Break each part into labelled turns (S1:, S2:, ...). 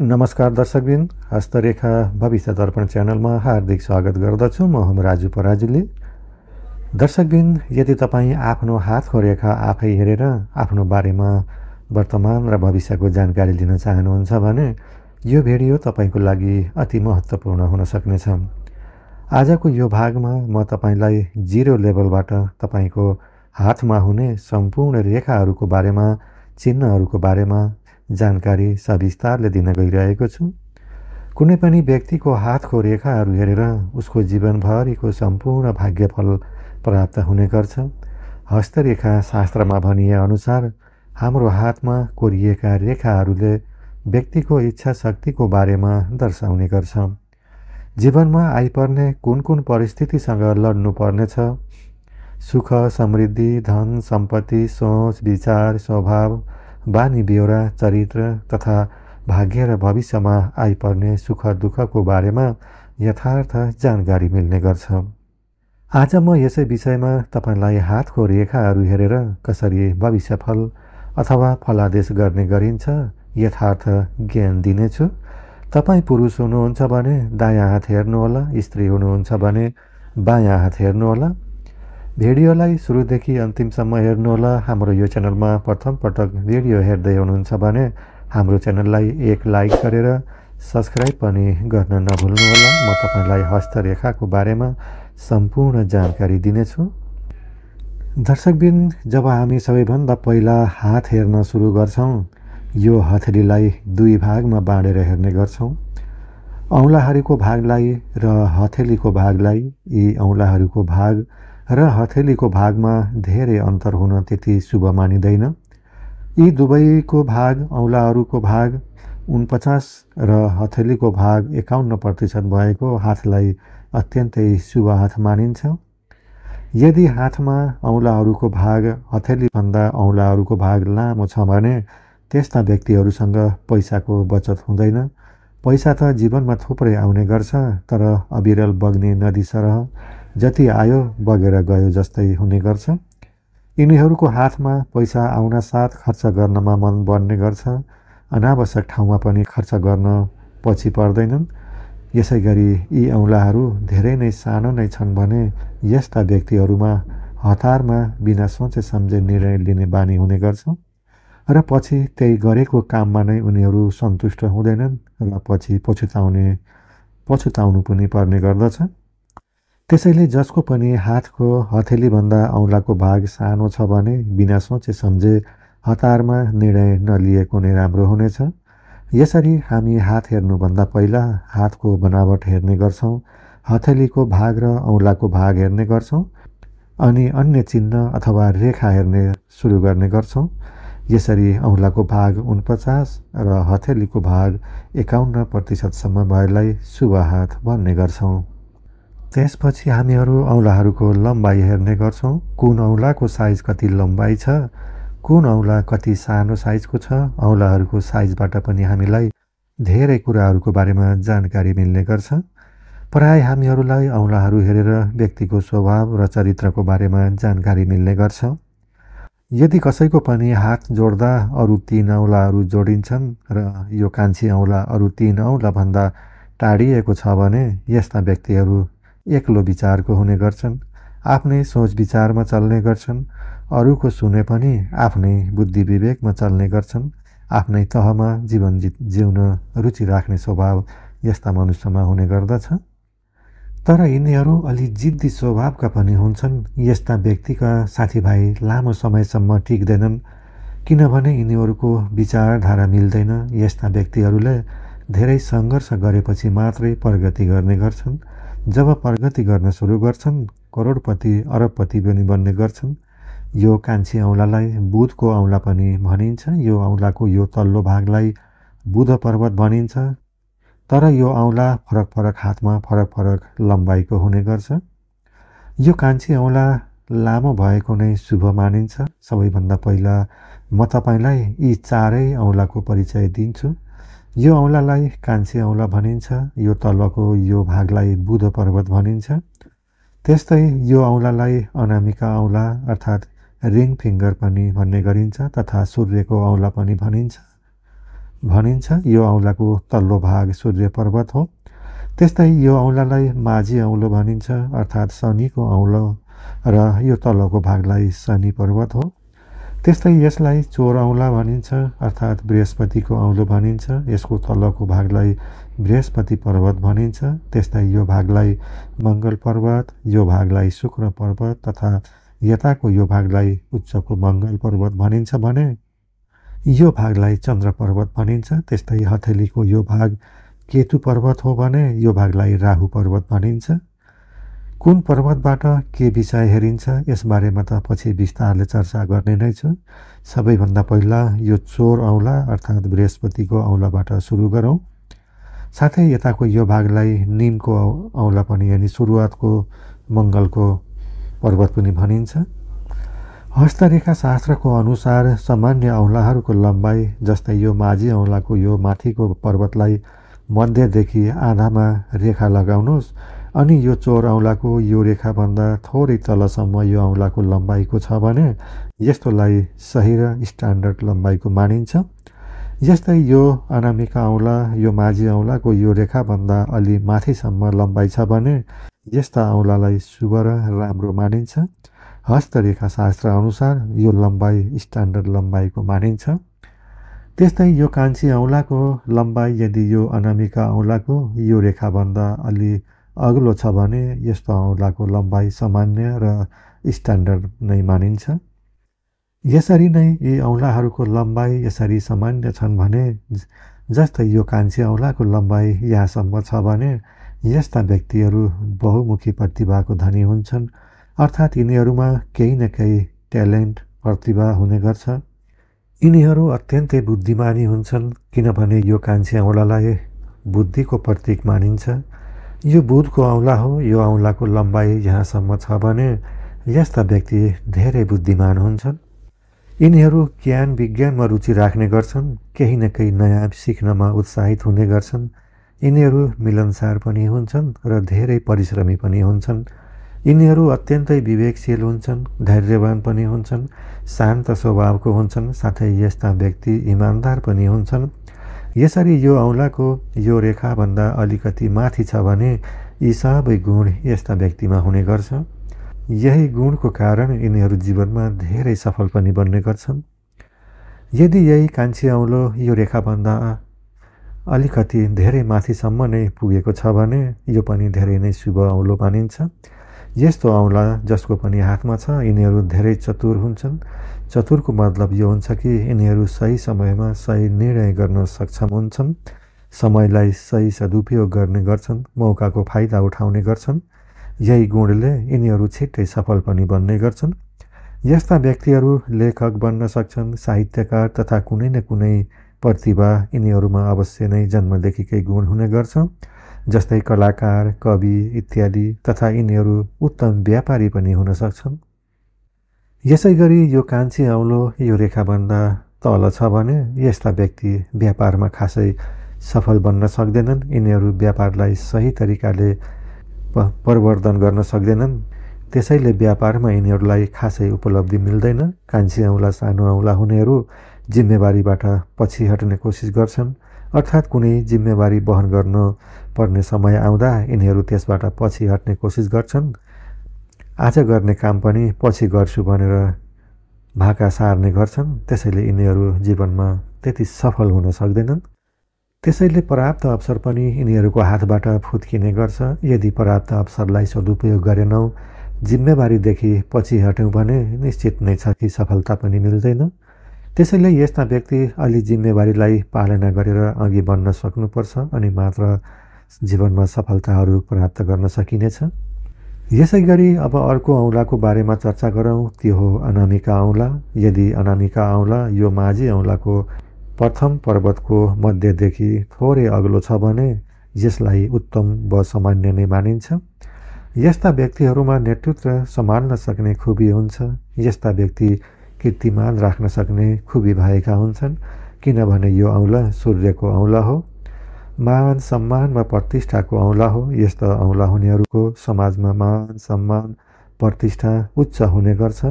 S1: नमस्कार दर्शकबिन, हस्तरेखा भविष्य दर्पण च्यानलमा हार्दिक स्वागत गर्दछु। म हुँ राजु पराजुली। दर्शकबिन, यदि तपाईँ आफ्नो हातको रेखा आफै हेरेर आफ्नो बारेमा वर्तमान र भविष्यको जानकारी लिन चाहनुहुन्छ भने यो भिडियो तपाईँको लागि अति महत्त्वपूर्ण हुन सक्नेछ। आजको यो भागमा म तपाईँलाई जिरो लेभलबाट तपाईँको हातमा हुने सम्पूर्ण रेखाहरूको बारेमा, चिन्हहरूको बारेमा जानकारी सविस्तारले दिन गइरहेको छु। कुनै पनि व्यक्तिको हातको रेखाहरू हेरेर उसको जीवनभरिको सम्पूर्ण भाग्यफल प्राप्त हुने गर्छ। हस्तरेखा शास्त्रमा भनिए अनुसार हाम्रो हातमा कोरिएका रेखाहरूले व्यक्तिको इच्छा शक्तिको बारेमा दर्शाउने गर्छ। जीवनमा आइपर्ने कुन कुन परिस्थितिसँग लड्नु पर्नेछ, सुख, समृद्धि, धन, सम्पत्ति, सोच, विचार, स्वभाव, बानी बेहोरा, चरित्र तथा भाग्य र भविष्यमा आइपर्ने सुख दुःखको बारेमा यथार्थ जानकारी मिल्ने गर्छ। आज म यसै विषयमा तपाईलाई हातको रेखाहरू हेरेर कसरी भविष्यफल अथवा फलादेश गर्ने गरिन्छ यथार्थ ज्ञान दिनेछु। तपाईँ पुरुष हुनुहुन्छ भने दायाँ हात हेर्नुहोला, स्त्री हुनुहुन्छ भने बायाँ हात हेर्नुहोला। भिडियोलाई सुरुदेखि अन्तिमसम्म हेर्नुहोला। हाम्रो यो च्यानलमा प्रथम पटक भिडियो हेर्दै हुनुहुन्छ भने हाम्रो च्यानललाई एक लाइक गरेर सब्सक्राइब पनि गर्न नभुल्नुहोला। म तपाईलाई हस्तरेखाको बारेमा सम्पूर्ण जानकारी दिनेछु। दर्शकबिन, जब हामी सबैभन्दा पहिला हात हेर्न सुरु गर्छौँ, यो हथेलीलाई दुई भागमा बाँडेर हेर्ने गर्छौँ। औँलाहरूको भागलाई र हथेलीको भागलाई। यी औँलाहरूको भाग र हथेलीको भागमा धेरै अन्तर हुन त्यति शुभ मानिँदैन। यी दुवैको भाग, औँलाहरूको भाग 49 र हथेलीको भाग 51% भएको हातलाई अत्यन्तै शुभ हात मानिन्छ। यदि हातमा औँलाहरूको भाग हथेलीभन्दा औँलाहरूको भाग लामो छ भने त्यस्ता व्यक्तिहरूसँग पैसाको बचत हुँदैन। पैसा त जीवनमा थुप्रै आउने गर्छ, तर अविरल बग्ने नदी सरह जति आयो बगेर गयो जस्तै हुने गर्छ। यिनीहरूको हातमा पैसा आउन साथ खर्च गर्नमा मन बढ्ने गर्छ। अनावश्यक ठाउँमा पनि खर्च गर्न पछि पर्दैनन्। यसै गरी यी औँलाहरू धेरै नै सानो नै छन् भने यस्ता व्यक्तिहरूमा हतारमा बिना सोचे सम्झे निर्णय लिने बानी हुने गर्छ र पछि त्यही गरेको काममा नै उनीहरू सन्तुष्ट हुँदैनन् र पछि पछुताउनु पनि पर्ने गर्दछ। त्यसैले जसको पनि हातको हथेलीभन्दा औँलाको भाग सानो छ भने बिना सोचे सम्झे हतारमा निर्णय नलिएको नै राम्रो हुनेछ। यसरी हामी हात हेर्नुभन्दा पहिला हातको बनावट हेर्ने गर्छौँ, हथेलीको भाग र औँलाको भाग हेर्ने गर्छौँ, अनि अन्य चिन्ह अथवा रेखा हेर्ने सुरु गर्ने गर्छौँ। यसरी औँलाको भाग 49 र हथेलीको भाग 51% भएलाई शुभ हात भन्ने गर्छौँ। त्यसपछि हामीहरू औँलाहरूको लम्बाइ हेर्ने गर्छौँ। कुन औँलाको साइज कति लम्बाइ छ, कुन औँला कति सानो साइजको छ। औँलाहरूको साइजबाट पनि हामीलाई धेरै कुराहरूको बारेमा जानकारी मिल्ने गर्छ। प्राय हामीहरूलाई औँलाहरू हेरेर व्यक्तिको स्वभाव र चरित्रको बारेमा जानकारी मिल्ने गर्छ। यदि कसैको पनि हात जोड्दा अरू 3 औँलाहरू जोडिन्छन् र यो कान्छी औँला अरू 3 औँलाभन्दा टाढिएको छ भने यस्ता व्यक्तिहरू एक्लो विचारको हुने गर्छन्, आफ्नै सोच विचारमा चल्ने गर्छन्, अरूको सुने पनि आफ्नै बुद्धि विवेकमा चल्ने गर्छन्, आफ्नै तहमा जीवन जिउन रुचि राख्ने स्वभाव यस्ता मनुष्यमा हुने गर्दछ। तर यिनीहरू अलि जिद्दी स्वभावका पनि हुन्छन्। यस्ता व्यक्तिका साथीभाइ लामो समयसम्म टिक्दैनन्, किनभने यिनीहरूको विचारधारा मिल्दैन। यस्ता व्यक्तिहरूले धेरै सङ्घर्ष गरेपछि मात्रै प्रगति गर्ने गर्छन्। जब प्रगति गर्न सुरु गर्छन्, करोडपति अरबपति पनि बन्ने गर्छन्। यो कान्छी औँलालाई बुधको औँला पनि भनिन्छ। यो औँलाको यो तल्लो भागलाई बुध पर्वत भनिन्छ। तर यो औँला फरक फरक हातमा फरक फरक लम्बाइको हुने गर्छ। यो कान्छी औँला लामो भएको नै शुभ मानिन्छ। सबैभन्दा पहिला म तपाईलाई यी चारै औँलाको परिचय दिन्छु। यो औँलालाई कान्छी औँला भनिन्छ। यो तलको यो भागलाई बुध पर्वत भनिन्छ। त्यस्तै यो औँलालाई अनामिका औँला अर्थात् रिङ फिङ्गर पनि भन्ने गरिन्छ तथा सूर्यको औँला पनि भनिन्छ। भनिन्छ। यो औँलाको तल्लो भाग सूर्य पर्वत हो। त्यस्तै यो औँलालाई माझी औँलो भनिन्छ, अर्थात् शनिको औँलो, र यो तल्लोको भागलाई शनि पर्वत हो। त्यस्तै यसलाई चोर औँला भनिन्छ, अर्थात् बृहस्पतिको औँलो भनिन्छ। यसको तल्लोको भागलाई बृहस्पति पर्वत भनिन्छ। त्यस्तै यो भागलाई मङ्गल पर्वत, यो भागलाई शुक्र पर्वत तथा यताको यो भागलाई उच्चको मङ्गल पर्वत भनिन्छ भने यो भागलाई चन्द्र पर्वत भनिन्छ। त्यस्तै हथेलीको यो भाग केतु पर्वत हो भने यो भागलाई राहु पर्वत भनिन्छ। कुन पर्वतबाट के विषय हेरिन्छ यसबारेमा त पछि विस्तारले चर्चा गर्ने नै छु। सबैभन्दा पहिला यो चोर औँला अर्थात् बृहस्पतिको औँलाबाट सुरु गरौँ। साथै यताको यो भागलाई निमको औँला पनि, यानि सुरुवातको मङ्गलको पर्वत पनि भनिन्छ। हस्तरेखा शास्त्रको अनुसार सामान्य औँलाहरूको लम्बाइ, जस्तै यो माझी औँलाको यो माथिको पर्वतलाई मध्यदेखि आधामा रेखा लगाउनुहोस्, अनि यो चोर औँलाको यो रेखाभन्दा थोरै तलसम्म यो औँलाको लम्बाइको छ भने यस्तोलाई सही र स्ट्यान्डर्ड लम्बाइको मानिन्छ। यस्तै यो अनामिका औँला यो माझी औँलाको यो रेखाभन्दा अलि माथिसम्म लम्बाइ छ भने यस्ता औँलालाई शुभ र राम्रो मानिन्छ। हस्तरेखा शास्त्र अनुसार यो लम्बाइ स्ट्यान्डर्ड लम्बाइको मानिन्छ। त्यस्तै यो कान्छी औँलाको लम्बाइ यदि यो अनामिका औँलाको यो रेखाभन्दा अलि अग्लो छ भने यस्तो औँलाको लम्बाइ सामान्य र स्ट्यान्डर्ड नै मानिन्छ। यसरी नै यी औँलाहरूको लम्बाइ यसरी सामान्य छन् भने, जस्तै यो कान्छी औँलाको लम्बाइ यहाँसम्म छ भने यस्ता व्यक्तिहरू बहुमुखी प्रतिभाको धनी हुन्छन्, अर्थात् यिनीहरूमा केही न केही ट्यालेन्ट प्रतिभा हुने गर्छ। यिनीहरू अत्यन्तै बुद्धिमानी हुन्छन्, किनभने यो कान्छी औँलालाई बुद्धिको प्रतीक मानिन्छ। यो बुधको औँला हो। यो औँलाको लम्बाइ यहाँसम्म छ भने यस्ता व्यक्ति धेरै बुद्धिमान हुन्छन्। यिनीहरू ज्ञान विज्ञानमा रुचि राख्ने गर्छन्, केही न केही नयाँ सिक्नमा उत्साहित हुने गर्छन्। यिनीहरू मिलनसार पनि हुन्छन् र धेरै परिश्रमी पनि हुन्छन्। यिनीहरू अत्यन्तै विवेकशील हुन्छन्, धैर्यवान पनि हुन्छन्, शान्त स्वभावको हुन्छन्, साथै यस्ता व्यक्ति इमान्दार पनि हुन्छन्। यसरी यो औँलाको यो रेखाभन्दा अलिकति माथि छ भने यी सबै गुण यस्ता व्यक्तिमा हुने गर्छ। यही गुणको कारण यिनीहरू जीवनमा धेरै सफल पनि बन्ने गर्छन्। यदि यही कान्छी औँलो यो रेखाभन्दा अलिकति धेरै माथिसम्म नै पुगेको छ भने यो पनि धेरै नै शुभ औँलो मानिन्छ। यस्तो औँला जसको पनि हातमा छ यिनीहरू धेरै चतुर हुन्छन्। चतुरको मतलब यो हुन्छ कि यिनीहरू सही समयमा सही निर्णय गर्न सक्षम हुन्छन्, समयलाई सही सदुपयोग गर्ने गर्छन्, मौकाको फाइदा उठाउने गर्छन्। यही गुणले यिनीहरू छिट्टै सफल पनि बन्ने गर्छन्। यस्ता व्यक्तिहरू लेखक बन्न सक्छन्, साहित्यकार तथा कुनै न कुनै प्रतिभा यिनीहरूमा अवश्य नै जन्मदेखिकै गुण हुने गर्छ, जस्तै कलाकार, कवि इत्यादि, तथा यिनीहरू उत्तम व्यापारी पनि हुन सक्छन्। यसै गरी यो कान्छी औँलो यो रेखाभन्दा तल छ भने यस्ता व्यक्ति व्यापारमा खासै सफल बन्न सक्दैनन्। यिनीहरू व्यापारलाई सही तरिकाले प्रवर्धन गर्न सक्दैनन्, त्यसैले व्यापारमा यिनीहरूलाई खासै उपलब्धि मिल्दैन। कान्छी औँला सानो औँला हुनेहरू जिम्मेवारीबाट पछि हट्ने कोसिस गर्छन्, अर्थात् कुनै जिम्मेवारी वहन गर्न पर्ने समय आउँदा यिनीहरू त्यसबाट पछि हट्ने कोसिस गर्छन्। आज गर्ने काम पनि पछि गर्छु भनेर भाका सार्ने गर्छन्। त्यसैले यिनीहरू जीवनमा त्यति सफल हुन सक्दैनन्। त्यसैले प्राप्त अवसर पनि यिनीहरूको हातबाट फुत्किने गर्छ। यदि प्राप्त अवसरलाई सदुपयोग गरेनौँ, जिम्मेवारीदेखि पछि हट्यौँ भने निश्चित नै छ कि सफलता पनि मिल्दैन। त्यसैले यस्ता व्यक्ति अलि जिम्मेवारीलाई पालना गरेर अघि बढ्न सक्नुपर्छ, अनि मात्र जीवनमा सफलताहरू प्राप्त गर्न सकिनेछ। यसै गरी अब अर्को औँलाको बारेमा चर्चा गरौँ, त्यो हो अनामिका औँला। यदि अनामिका औँला यो माझी औँलाको प्रथम पर्वतको मध्यदेखि थोरै अग्लो छ भने यसलाई उत्तम व सामान्य नै मानिन्छ। यस्ता व्यक्तिहरूमा नेतृत्व सम्हाल्न सक्ने खुबी हुन्छ। यस्ता व्यक्ति कीर्तिमान राख्न सक्ने खुबी भएका हुन्छन्, किनभने यो औँला सूर्यको औँला हो, मान सम्मान व प्रतिष्ठाको औँला हो। यस्ता औँला हुनेहरूको समाजमा मान सम्मान प्रतिष्ठा उच्च हुने गर्छ।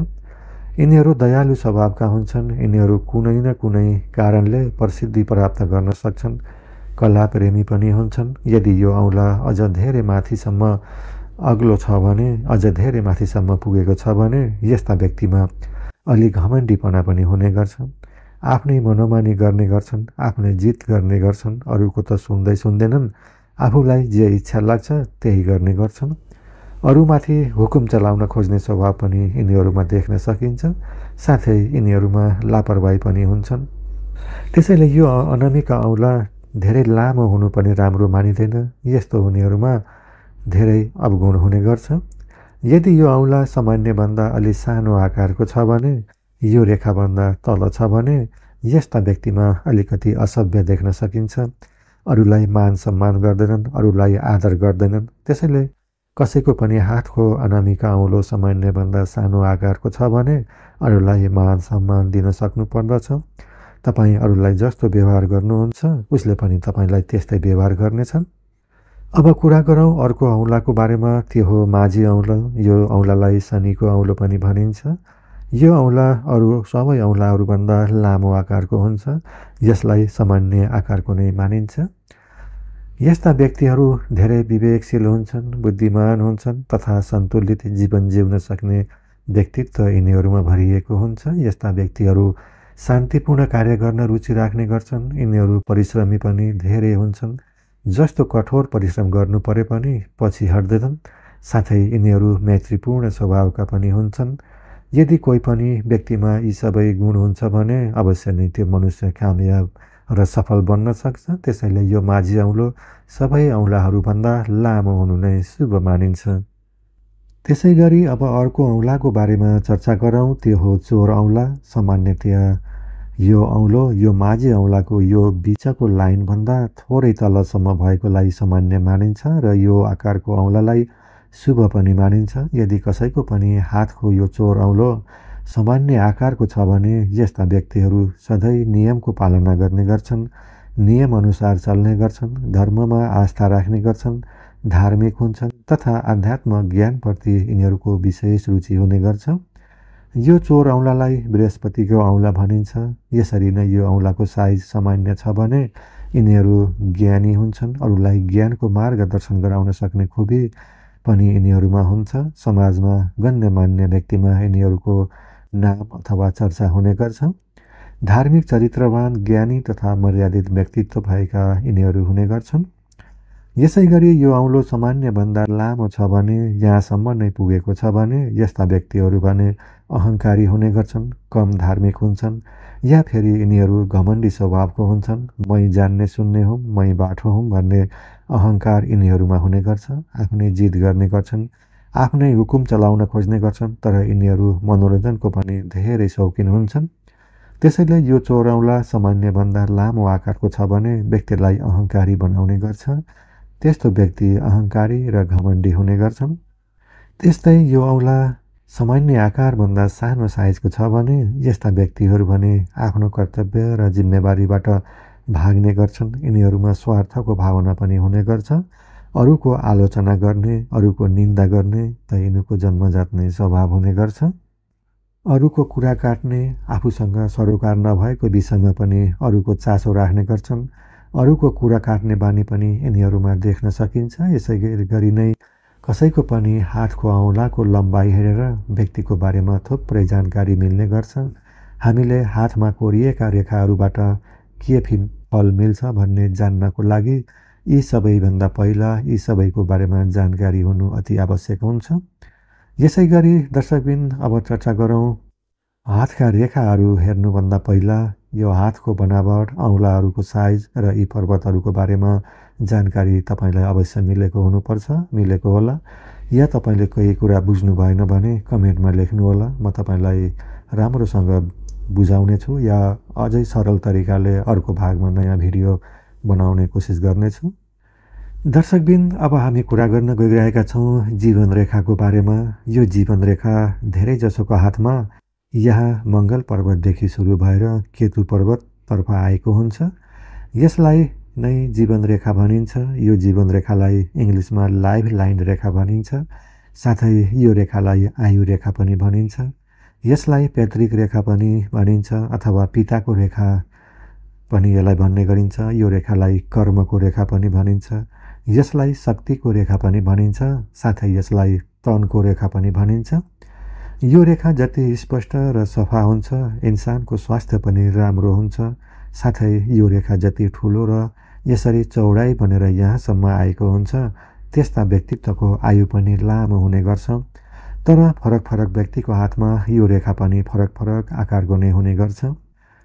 S1: यिनीहरू दयालु स्वभावका हुन्छन्। यिनीहरू कुनै न कुनै कारणले प्रसिद्धि प्राप्त गर्न सक्छन्। कला प्रेमी पनि हुन्छन्। यदि यो औँला अझ धेरै माथिसम्म अग्लो छ भने, अझ धेरै माथिसम्म पुगेको छ भने यस्ता व्यक्तिमा अलि घमण्डीपना पनि हुने गर्छ। आफ्नै मनोमानी गर्ने गर्छन्, आफ्नै जित गर्ने गर्छन्, अरूको त सुन्दै सुन्दैनन्, आफूलाई जे इच्छा लाग्छ त्यही गर्ने गर्छन्। अरूमाथि हुकुम चलाउन खोज्ने स्वभाव पनि यिनीहरूमा देख्न सकिन्छ। साथै यिनीहरूमा लापरवाही पनि हुन्छन्। त्यसैले यो अनामिका औँला धेरै लामो हुनु पनि राम्रो मानिँदैन। यस्तो हुनेहरूमा धेरै अवगुण हुने गर्छ। यदि यो औँला सामान्यभन्दा अलि सानो आकारको छ भने, यो रेखाभन्दा तल छ भने यस्ता व्यक्तिमा अलिकति असभ्य देख्न सकिन्छ। अरूलाई मान सम्मान गर्दैनन्, अरूलाई आदर गर्दैनन्। त्यसैले कसैको पनि हातको अनामिका औँलो सामान्यभन्दा सानो आकारको छ भने अरूलाई मान सम्मान दिन सक्नुपर्दछ। तपाईँ अरूलाई जस्तो व्यवहार गर्नुहुन्छ उसले पनि तपाईँलाई त्यस्तै व्यवहार गर्नेछन्। अब कुरा गरौँ अर्को औँलाको बारेमा। त्यो हो माझी औँला। यो औँलालाई शनिको औँलो पनि भनिन्छ। यो औँला अरू सबै औँलाहरूभन्दा लामो आकारको हुन्छ। यसलाई सामान्य आकारको नै मानिन्छ। यस्ता व्यक्तिहरू धेरै विवेकशील हुन्छन्, बुद्धिमान हुन्छन् तथा सन्तुलित जीवन जिउन सक्ने व्यक्तित्व यिनीहरूमा भरिएको हुन्छ। यस्ता व्यक्तिहरू शान्तिपूर्ण कार्य गर्न रुचि राख्ने गर्छन्। यिनीहरू परिश्रमी पनि धेरै हुन्छन्। जस्तो कठोर परिश्रम गर्नु परे पनि पछि हट्दैनन्। साथै यिनीहरू मैत्रीपूर्ण स्वभावका पनि हुन्छन्। यदि कोही पनि व्यक्तिमा यी सबै गुण हुन्छ भने अवश्य नै त्यो मनुष्य कामयाब र सफल बन्न सक्छ। त्यसैले यो माझी औँलो सबै औँलाहरूभन्दा लामो हुनु नै शुभ मानिन्छ। त्यसै गरी अब अर्को औँलाको बारेमा चर्चा गरौँ। त्यो हो चोर औँला। सामान्यतया यो औँलो यो माझी औँलाको यो बिचको लाइनभन्दा थोरै तलसम्म भएकोलाई सामान्य मानिन्छ र यो आकारको औँलालाई शुभ पनि मानिन्छ। यदि कसैको पनि हातको यो चोर औँलो सामान्य आकारको छ भने यस्ता व्यक्तिहरू सधैँ नियमको पालना गर्ने गर्छन्, नियमअनुसार चल्ने गर्छन्, धर्ममा आस्था राख्ने गर्छन्, धार्मिक हुन्छन् तथा आध्यात्म ज्ञानप्रति यिनीहरूको विशेष रुचि हुने गर्छ। यो चोर औँलालाई बृहस्पतिको औँला भनिन्छ। यसरी नै यो औँलाको साइज सामान्य छ भने यिनीहरू ज्ञानी हुन्छन्। अरूलाई ज्ञानको मार्गदर्शन गराउन सक्ने खुबी पनि यिनीहरूमा हुन्छ। समाजमा गण्यमान्य व्यक्तिमा यिनीहरूको नाम अथवा चर्चा हुने गर्छ। धार्मिक चरित्रवान, ज्ञानी तथा मर्यादित व्यक्तित्व भएका यिनीहरू हुने गर्छन्। यसै गरी यो औँलो सामान्यभन्दा लामो छ भने, यहाँसम्म नै पुगेको छ भने यस्ता व्यक्तिहरू भने अहङ्कारी हुने गर्छन्, कम धार्मिक हुन्छन् या फेरि यिनीहरू घमण्डी स्वभावको हुन्छन्। मै जान्ने सुन्ने हुँ, मै बाठो हुँ भन्ने अहङ्कार यिनीहरूमा हुने गर्छ। आफ्नै जिद गर्ने गर्छन्, आफ्नै हुकुम चलाउन खोज्ने गर्छन्। तर यिनीहरू मनोरञ्जनको पनि धेरै शौकिन हुन्छन्। त्यसैले यो चोर औँला सामान्यभन्दा लामो आकारको छ भने व्यक्तिलाई अहङ्कारी बनाउने गर्छ। त्यस्तो व्यक्ति अहङ्कारी र घमण्डी हुने गर्छन्। त्यस्तै यो औँला सामान्य आकारभन्दा सानो साइजको छ भने यस्ता व्यक्तिहरू भने आफ्नो कर्तव्य र जिम्मेवारीबाट भाग्ने गर्छन्। यिनीहरूमा स्वार्थको भावना पनि हुने गर्छ। अरूको आलोचना गर्ने, अरूको निन्दा गर्ने त यिनीहरूको जन्मजात नै स्वभाव हुने गर्छ। अरूको कुरा काट्ने, आफूसँग सरोकार नभएको विषयमा पनि अरूको चासो राख्ने गर्छन्। अरूको कुरा काट्ने बानी पनि यिनीहरूमा देख्न सकिन्छ। यसै गरी नै कसैको पनि हातको औँलाको लम्बाइ हेरेर व्यक्तिको बारेमा थुप्रै जानकारी मिल्ने गर्छ। हामीले हातमा कोरिएका रेखाहरूबाट के फल मिल्छ भन्ने जान्नको लागि यी सबैभन्दा पहिला यी सबैको बारेमा जानकारी हुनु अति आवश्यक हुन्छ। यसै गरी दर्शकबिन अब चर्चा गरौँ हातका रेखाहरू हेर्नुभन्दा पहिला यो हातको बनावट, औँलाहरूको साइज र यी पर्वतहरूको बारेमा जानकारी तपाईँलाई अवश्य मिलेको हुनुपर्छ, मिलेको होला। या तपाईँले कोही कुरा बुझ्नु भएन भने कमेन्टमा लेख्नुहोला। म तपाईँलाई राम्रोसँग बुझाउने छु या अझै सरल तरिकाले अर्को भागमा नयाँ भिडियो बनाउने कोसिस गर्नेछु। दर्शकबिन अब हामी कुरा गर्न गइरहेका छौँ जीवन रेखाको बारेमा। यो जीवन रेखा धेरैजसोको हातमा यहाँ मङ्गल पर्वतदेखि सुरु भएर केतु पर्वततर्फ आएको हुन्छ। यसलाई नै जीवन रेखा भनिन्छ। यो जीवन रेखालाई इङ्ग्लिसमा लाइफ लाइन रेखा भनिन्छ। साथै यो रेखालाई आयु रेखा पनि भनिन्छ। यसलाई पैतृक रेखा पनि भनिन्छ अथवा पिताको रेखा पनि यसलाई भन्ने गरिन्छ। यो रेखालाई कर्मको रेखा पनि भनिन्छ। यसलाई शक्तिको रेखा पनि भनिन्छ, साथै यसलाई तनको रेखा पनि भनिन्छ। यो रेखा जति स्पष्ट र सफा हुन्छ, इन्सानको स्वास्थ्य पनि राम्रो हुन्छ। साथै यो रेखा जति ठुलो र यसरी चौडाइ बनेर यहाँसम्म आएको हुन्छ, त्यस्ता व्यक्तित्वको आयु पनि लामो हुने गर्छ। तर फरक फरक व्यक्तिको हातमा यो रेखा पनि फरक फरक आकारको नै हुने गर्छ।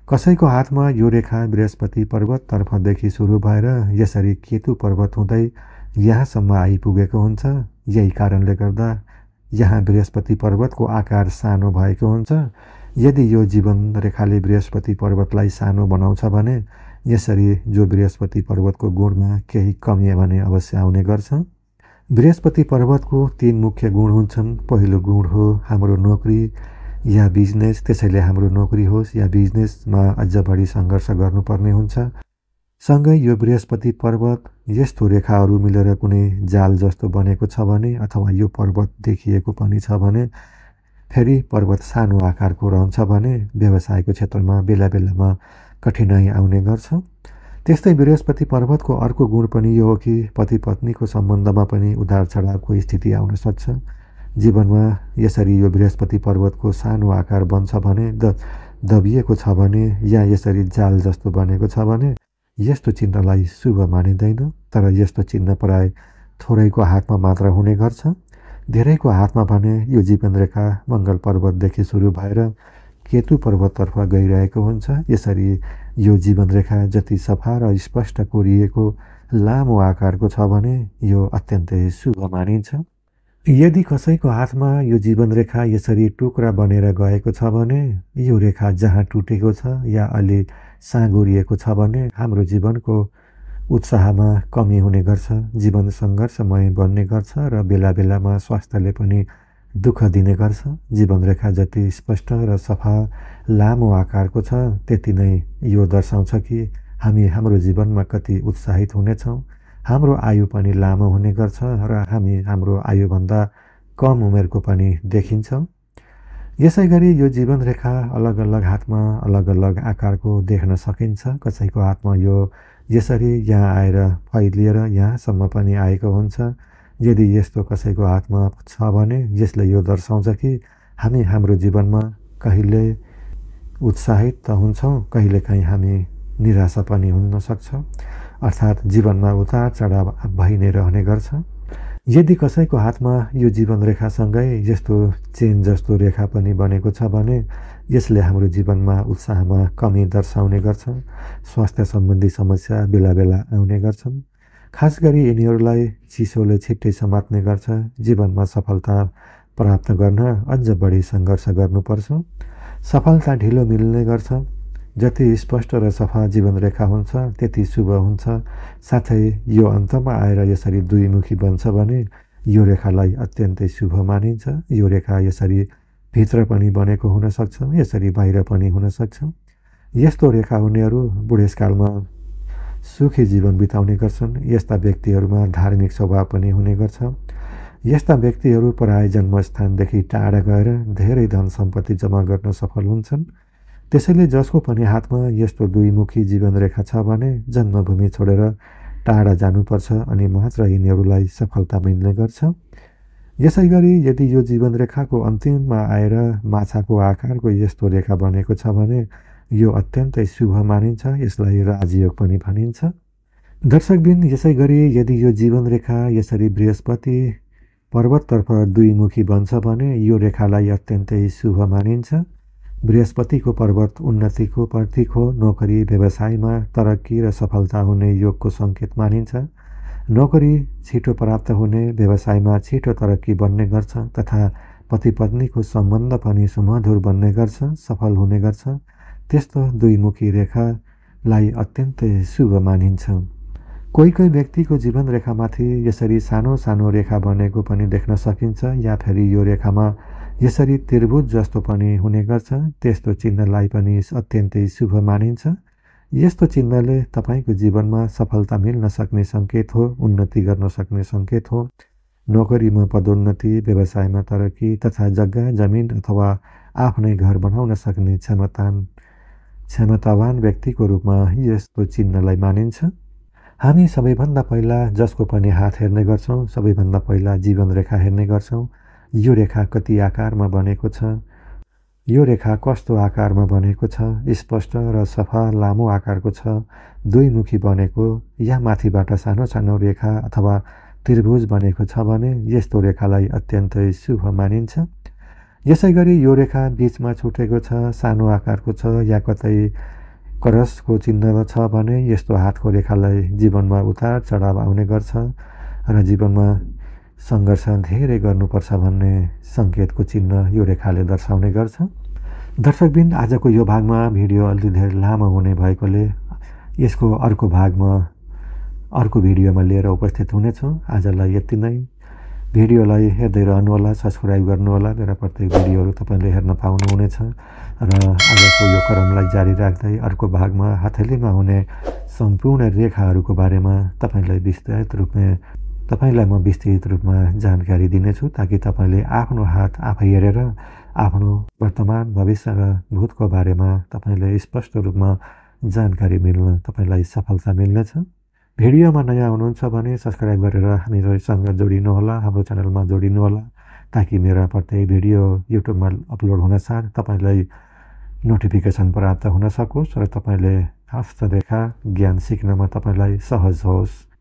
S1: कसैको हातमा यो रेखा बृहस्पति पर्वततर्फदेखि सुरु भएर यसरी केतु पर्वत हुँदै यहाँसम्म आइपुगेको हुन्छ। यही कारणले गर्दा यहाँ बृहस्पति पर्वतको आकार सानो भएको हुन्छ। यदि यो जीवन रेखाले बृहस्पति पर्वतलाई सानो बनाउँछ भने यसरी जो बृहस्पति पर्वतको गुणमा केही कमी भने अवश्य आउने गर्छ। बृहस्पति पर्वतको 3 मुख्य गुण हुन्छन्। पहिलो गुण हो हाम्रो नोकरी या बिजनेस, त्यसैले हाम्रो नोकरी होस् या बिजनेसमा अझ बढी सङ्घर्ष गर्नुपर्ने हुन्छ। सँगै यो बृहस्पति पर्वत यस्तो रेखाहरू मिलेर कुनै जाल जस्तो बनेको छ भने अथवा यो पर्वत देखिएको पनि छ भने, फेरि पर्वत सानो आकारको रहन्छ भने व्यवसायको क्षेत्रमा बेला बेलामा कठिनाइ आउने गर्छ। त्यस्तै बृहस्पति पर्वतको अर्को गुण पनि यो हो कि पति पत्नीको सम्बन्धमा पनि उतार चढावको स्थिति आउन सक्छ। जीवनमा यसरी यो बृहस्पति पर्वतको सानो आकार बन्छ भने दबिएको छ भने या यसरी जाल जस्तो बनेको छ भने यस्तो चिन्हलाई शुभ मानिँदैन। तर यस्तो चिन्ह प्राय थोरैको हातमा मात्र हुने गर्छ। धेरैको हातमा भने यो जीवन रेखा मङ्गल पर्वतदेखि सुरु भएर केतु पर्वततर्फ गइरहेको हुन्छ। यसरी यो जीवन रेखा जति सफा र स्पष्ट कोरिएको लामो आकारको छ भने यो अत्यन्तै शुभ मानिन्छ। यदि कसैको हातमा यो जीवन रेखा यसरी टुक्रा बनेर गएको छ भने यो रेखा जहाँ टुटेको छ या अलि साँगुरिएको छ भने हाम्रो जीवनको उत्साहमा कमी हुने गर्छ। जीवन सङ्घर्षमय बन्ने गर्छ र बेला बेलामा स्वास्थ्यले पनि दुःख दिने गर्छ। जीवन रेखा जति स्पष्ट र सफा लामो आकारको छ त्यति नै यो दर्शाउँछ कि हामी हाम्रो जीवनमा कति उत्साहित हुनेछौँ। हाम्रो आयु पनि लामो हुने गर्छ र हामी हाम्रो आयुभन्दा कम उमेरको पनि देखिन्छौँ। यसै गरी यो जीवन रेखा अलग अलग हातमा अलग अलग आकारको देख्न सकिन्छ। कसैको हातमा यो यसरी यहाँ आएर फैलिएर यहाँसम्म पनि आएको हुन्छ। यदि यस्तो कसैको हातमा छ भने यसले यो दर्शाउँछ कि हामी हाम्रो जीवनमा कहिले उत्साहित त हुन्छौँ, कहिलेकाहीँ हामी निराशा पनि हुन सक्छ। अर्थात् जीवनमा उतार चढाव भइ नै रहने गर्छ। यदि कसैको हातमा यो जीवन रेखासँगै यस्तो चेन जस्तो रेखा पनि बनेको छ भने यसले हाम्रो जीवनमा उत्साहमा कमी दर्शाउने गर्छ। स्वास्थ्य सम्बन्धी समस्या बेला बेला आउने गर्छन्। खास गरी यिनीहरूलाई चिसोले छिट्टै समात्ने गर्छ। जीवनमा सफलता प्राप्त गर्न अझ बढी सङ्घर्ष गर्नुपर्छ। सफलता ढिलो मिल्ने गर्छ। जति स्पष्ट र सफा जीवन रेखा हुन्छ त्यति शुभ हुन्छ। साथै यो अन्तमा आएर यसरी दुईमुखी बन्छ भने यो रेखालाई अत्यन्तै शुभ मानिन्छ। यो रेखा यसरी भित्र पनि बनेको हुन सक्छ, यसरी बाहिर पनि हुन सक्छ। यस्तो रेखा हुनेहरू बुढेसकालमा सुखी जीवन बिताउने गर्छन्। यस्ता व्यक्तिहरूमा धार्मिक स्वभाव पनि हुने गर्छ। यस्ता व्यक्तिहरू प्राय जन्मस्थानदेखि टाढा गएर धेरै धन सम्पत्ति जम्मा गर्न सफल हुन्छन्। त्यसैले जसको पनि हातमा यस्तो दुईमुखी जीवन रेखा छ भने जन्मभूमि छोडेर टाढा जानुपर्छ अनि मात्र यिनीहरूलाई सफलता मिल्ने गर्छ। यसै गरी यदि यो जीवन रेखाको अन्तिममा आएर माछाको आकारको यस्तो रेखा बनेको छ भने यो अत्यन्तै शुभ मानिन्छ। यसलाई राजयोग पनि भनिन्छ। दर्शकबिन, यसै गरी यदि यो जीवन रेखा यसरी बृहस्पति पर्वततर्फ दुईमुखी बन्छ भने यो रेखालाई अत्यन्तै शुभ मानिन्छ। बृहस्पतिको पर्वत उन्नतिको प्रतीक हो। नोकरी व्यवसायमा तरक्की र सफलता हुने योगको सङ्केत मानिन्छ। नोकरी छिटो प्राप्त हुने, व्यवसायमा छिटो तरक्की बन्ने गर्छ तथा पति पत्नीको सम्बन्ध पनि सुमधुर बन्ने गर्छ, सफल हुने गर्छ। त्यस्तो दुईमुखी रेखालाई अत्यन्तै शुभ मानिन्छ। कोही कोही व्यक्तिको जीवन रेखामाथि यसरी सानो सानो रेखा बनेको पनि देख्न सकिन्छ या फेरि यो रेखामा यसरी त्रिभुज जस्तो पनि हुने गर्छ। त्यस्तो चिन्हलाई पनि अत्यन्तै शुभ मानिन्छ। यस्तो चिन्हले तपाईँको जीवनमा सफलता मिल्न सक्ने सङ्केत हो, उन्नति गर्न सक्ने सङ्केत हो। नोकरीमा पदोन्नति, व्यवसायमा तरक्की तथा जग्गा जमिन अथवा आफ्नै घर बनाउन सक्ने क्षमतावान व्यक्तिको रूपमा यस्तो चिन्हलाई मानिन्छ। हामी सबैभन्दा पहिला जसको पनि हात हेर्ने गर्छौँ, सबैभन्दा पहिला जीवन रेखा हेर्ने गर्छौँ। यो रेखा कति आकारमा बनेको छ, यो रेखा कस्तो आकारमा बनेको छ, स्पष्ट र सफा लामो आकारको छ, दुईमुखी बनेको या माथिबाट सानो सानो रेखा अथवा त्रिभुज बनेको छ भने यस्तो रेखालाई अत्यन्तै शुभ मानिन्छ। यसैगरी यो रेखा बीचमा छुटेको छ, सानो आकारको छ या कतै करसको चिन्ह छ भने यस्तो हातको रेखालाई जीवनमा उतार चढाव आउने गर्छ र जीवनमा सङ्घर्ष धेरै गर्नुपर्छ भन्ने सङ्केतको चिन्ह यो रेखाले दर्शाउने गर्छ। दर्शकबिन, आजको यो भागमा भिडियो अलि धेरै लामो हुने भएकोले यसको अर्को भागमा अर्को भिडियोमा लिएर उपस्थित हुनेछौँ। आजलाई यति नै। भिडियोलाई हेर्दै रहनुहोला, सब्सक्राइब गर्नुहोला। मेरा प्रत्येक भिडियोहरू तपाईँले हेर्न पाउनुहुनेछ र आजको यो क्रमलाई जारी राख्दै अर्को भागमा हथेलीमा हुने सम्पूर्ण रेखाहरूको बारेमा तपाईँलाई म विस्तृत रूपमा जानकारी दिनेछु, ताकि तपाईँले आफ्नो हात आफै हेरेर आफ्नो वर्तमान, भविष्य र भूतको बारेमा तपाईँले स्पष्ट रूपमा जानकारी मिल्न तपाईँलाई सफलता मिल्नेछ। भिडियोमा नयाँ हुनुहुन्छ भने सब्सक्राइब गरेर हामीसँग जोडिनुहोला, हाम्रो च्यानलमा जोडिनुहोला, ताकि मेरा प्रत्येक भिडियो युट्युबमा अपलोड हुनसाथ तपाईँलाई नोटिफिकेसन प्राप्त हुन सकोस् र तपाईँले हस्तरेखा ज्ञान सिक्नमा तपाईँलाई सहज होस्।